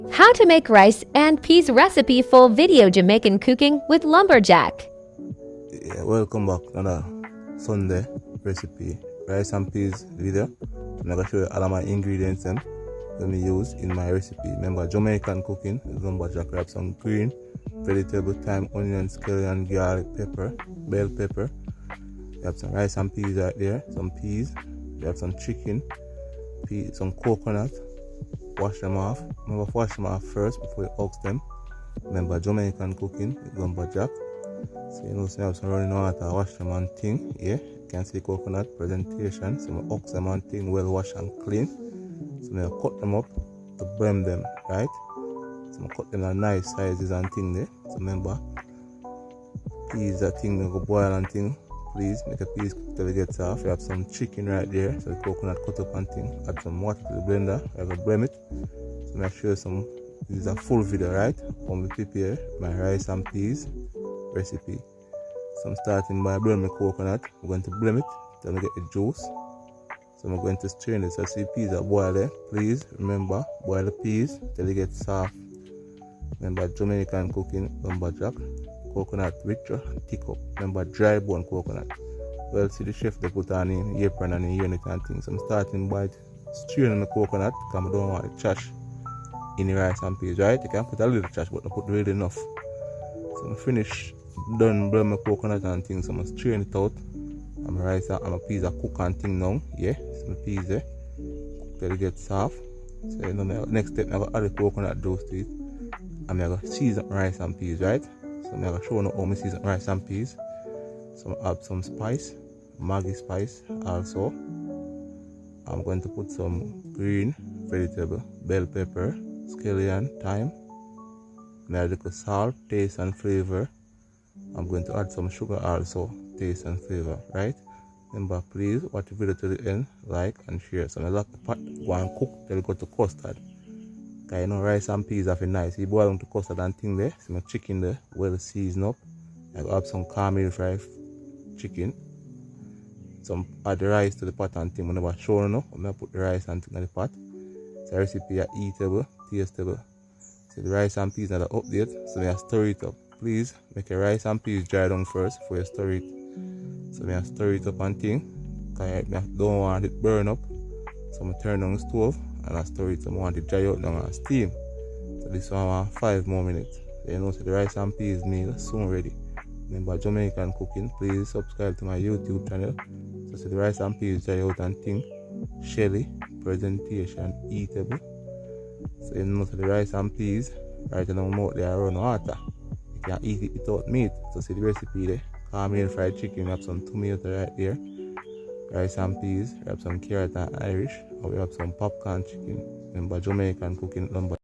How to make rice and peas recipe full video Jamaican cooking with lumberjack. Yeah, welcome back to another Sunday recipe rice and peas video. I'm gonna show you all of my ingredients and let me use in my recipe. Remember, Jamaican cooking with lumberjack. We have some green vegetable, thyme, onion, scallion, garlic, pepper, bell pepper. We have some rice and peas right there, some peas. We have some chicken, peas, some coconut. Wash them off. Remember, wash them off first before you ox them. Remember, Jamaican cooking with lumberjack. So you know, so I have some running water, wash them and thing. Yeah, you can see coconut presentation. So I ox them and thing, well wash and clean. So I cut them up to blend them, right? So I cut them in nice sizes and thing there. So remember, peas that thing they go boil and thing. Please make a peas cook till it gets off. You have some chicken right there, so the coconut cut up and thing. Add some water to the blender. I will blend it. So make sure some. This is a full video, right? When we prepare my rice and peas recipe. So I'm starting by blending my coconut. I'm going to blend it till I get the juice. So I'm going to strain it. So see peas are boiled there. Please remember, boil the peas till they get soft. Remember, Jamaican cooking lumberjack. Coconut richer and thick up. Remember, dry bone coconut. Well, see the chef they put on in apron and in unit and things. So I'm starting by straining the coconut because I don't want the trash in the rice and peas, right? You can put a little trash, but not put really enough. So I'm finished, done blend my coconut and things. So I'm strain it out. And my rice and my peas are cook and thing now. Yeah, so my peas there. Cook till they get soft. So you know, next step, I'm going to add the coconut juice to it. And I'm going to season my rice and peas, right? So I'm going to show you how I season rice and peas. So I add some spice, Maggi spice also. I'm going to put some green vegetable, bell pepper, scallion, thyme. I add a little salt, taste and flavor. I'm going to add some sugar also, taste and flavor, right? Remember, please watch the video to the end, like and share. So I lock the pot, go and cook till it go to custard. Because you know, rice and peas are nice. You boil them to custard and thing there. So my chicken there, well seasoned up. I have some caramel fried chicken. Some add the rice to the pot and thing. Whenever I show you, I'm going to put the rice and thing in the pot. So the recipe is eatable, tastable. So the rice and peas are the update. So I stir it up. Please make your rice and peas dry down first before you stir it. So I stir it up and thing. Because I don't want it burn up. So I turn on the stove and I stir it. So I want it dry out now and steam. So this one I want 5 more minutes. So you know, so the rice and peas meal soon ready. Remember, Jamaican cooking. Please subscribe to my YouTube channel. So the rice and peas dry out and thing. Shelly, presentation, eatable. So you know, so the rice and peas right in the mouth they are run water. You can eat it without meat. So see the recipe there. Caramel fried chicken, we have some tomato right there. Rice and peas, we have some carrot and Irish, or we have some popcorn chicken. Remember, Jamaican cooking lumber.